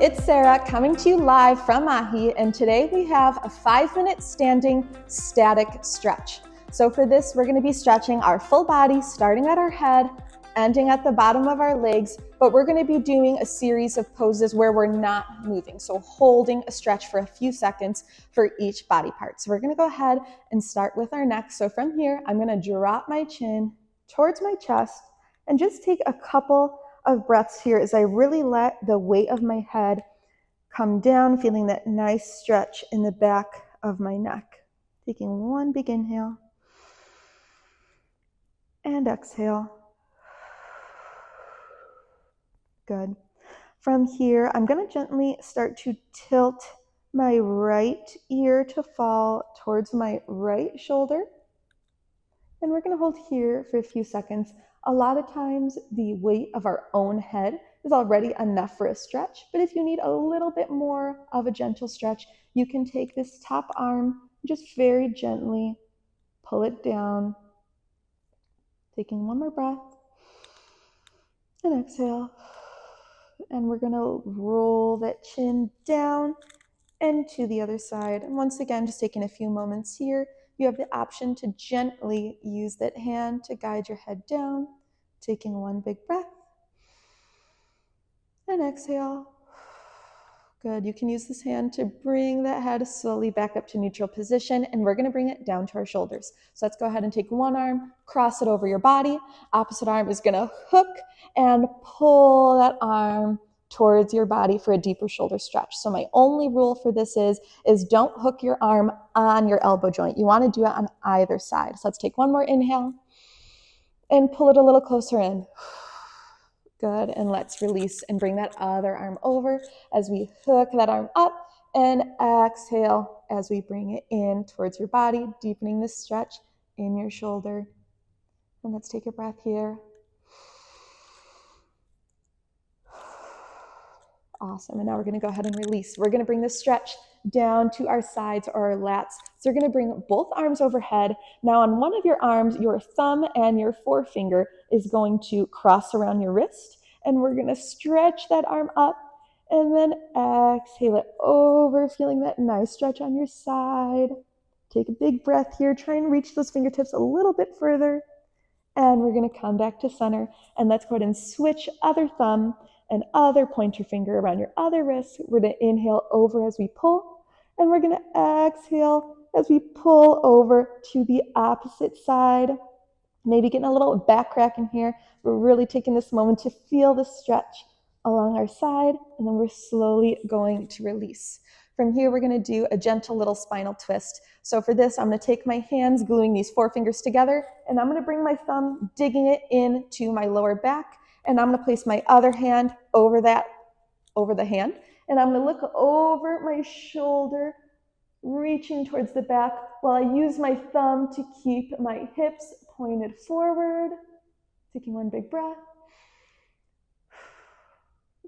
it's Sarah coming to you live from Mahi, and today we have a 5-minute standing static stretch. So for this, we're going to be stretching our full body, starting at our head, ending at the bottom of our legs, but we're going to be doing a series of poses where we're not moving, so holding a stretch for a few seconds for each body part. So we're going to go ahead and start with our neck. So from here, I'm going to drop my chin towards my chest and just take a couple of breaths here as I really let the weight of my head come down, feeling that nice stretch in the back of my neck. Taking one big inhale and exhale. Good. From here, I'm going to gently start to tilt my right ear to fall towards my right shoulder. And we're going to hold here for a few seconds. A lot of times the weight of our own head is already enough for a stretch, but if you need a little bit more of a gentle stretch, you can take this top arm and just very gently pull it down. Taking one more breath and exhale. And we're going to roll that chin down and to the other side. And once again, just taking a few moments here. You have the option to gently use that hand to guide your head down, taking one big breath, and exhale. Good. You can use this hand to bring that head slowly back up to neutral position, and we're going to bring it down to our shoulders. So let's go ahead and take one arm, cross it over your body. Opposite arm is going to hook and pull that arm towards your body for a deeper shoulder stretch. So my only rule for this is don't hook your arm on your elbow joint. You want to do it on either side. So let's take one more inhale and pull it a little closer in. Good. And let's release and bring that other arm over as we hook that arm up, and exhale as we bring it in towards your body, deepening the stretch in your shoulder. And let's take a breath here. Awesome. And now we're going to go ahead and release. We're going to bring the stretch down to our sides or our lats. So we're going to bring both arms overhead. Now on one of your arms, your thumb and your forefinger is going to cross around your wrist. And we're going to stretch that arm up and then exhale it over, feeling that nice stretch on your side. Take a big breath here. Try and reach those fingertips a little bit further. And we're going to come back to center. And let's go ahead and switch other thumb and other pointer finger around your other wrist. We're going to inhale over as we pull, and we're going to exhale as we pull over to the opposite side. Maybe getting a little back crack in here. We're really taking this moment to feel the stretch along our side, and then we're slowly going to release. From here, we're going to do a gentle little spinal twist. So for this, I'm going to take my hands, gluing these four fingers together, and I'm going to bring my thumb, digging it into my lower back. And I'm going to place my other hand over the hand. And I'm going to look over my shoulder, reaching towards the back while I use my thumb to keep my hips pointed forward. Taking one big breath.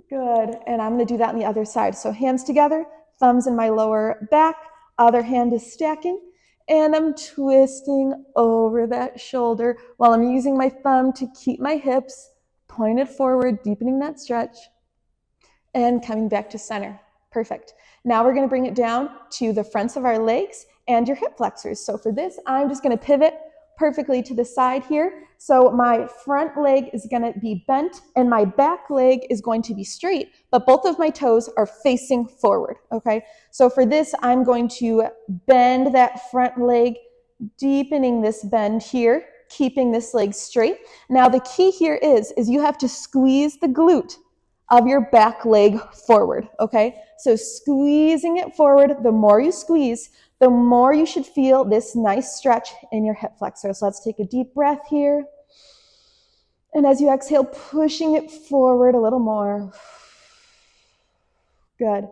Good. And I'm going to do that on the other side. So hands together, thumbs in my lower back, other hand is stacking. And I'm twisting over that shoulder while I'm using my thumb to keep my hips pointed forward, deepening that stretch, and coming back to center. Perfect. Now we're going to bring it down to the fronts of our legs and your hip flexors. So for this, I'm just going to pivot perfectly to the side here. So my front leg is going to be bent and my back leg is going to be straight, but both of my toes are facing forward. Okay. So for this, I'm going to bend that front leg, deepening this bend here, keeping this leg straight. Now the key here is you have to squeeze the glute of your back leg forward, okay? So squeezing it forward, the more you squeeze, the more you should feel this nice stretch in your hip flexor. So let's take a deep breath here. And as you exhale, pushing it forward a little more. Good.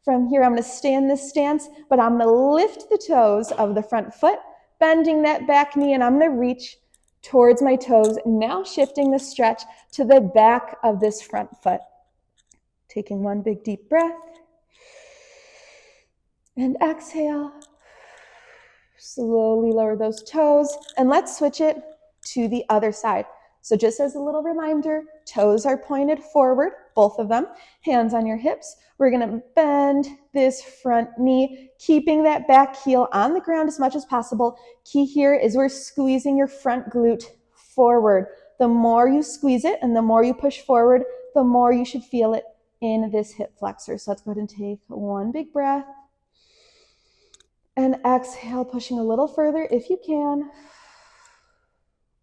From here, I'm going to stay in this stance, but I'm going to lift the toes of the front foot, bending that back knee, and I'm going to reach towards my toes, now shifting the stretch to the back of this front foot. Taking one big deep breath. And exhale. Slowly lower those toes. And let's switch it to the other side. So just as a little reminder, toes are pointed forward, both of them, hands on your hips. We're gonna bend this front knee, keeping that back heel on the ground as much as possible. Key here is we're squeezing your front glute forward. The more you squeeze it and the more you push forward, the more you should feel it in this hip flexor. So let's go ahead and take one big breath. And exhale, pushing a little further if you can.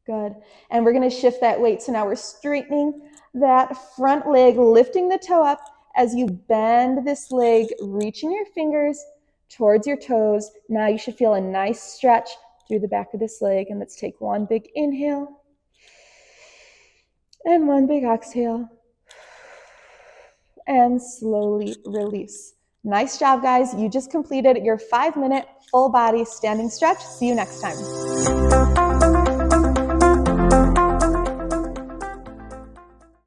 Good. And we're going to shift that weight. So now we're straightening that front leg, lifting the toe up as you bend this leg, reaching your fingers towards your toes. Now you should feel a nice stretch through the back of this leg. And let's take one big inhale and one big exhale. And slowly release. Nice job, guys. You just completed your 5-minute full body standing stretch. See you next time.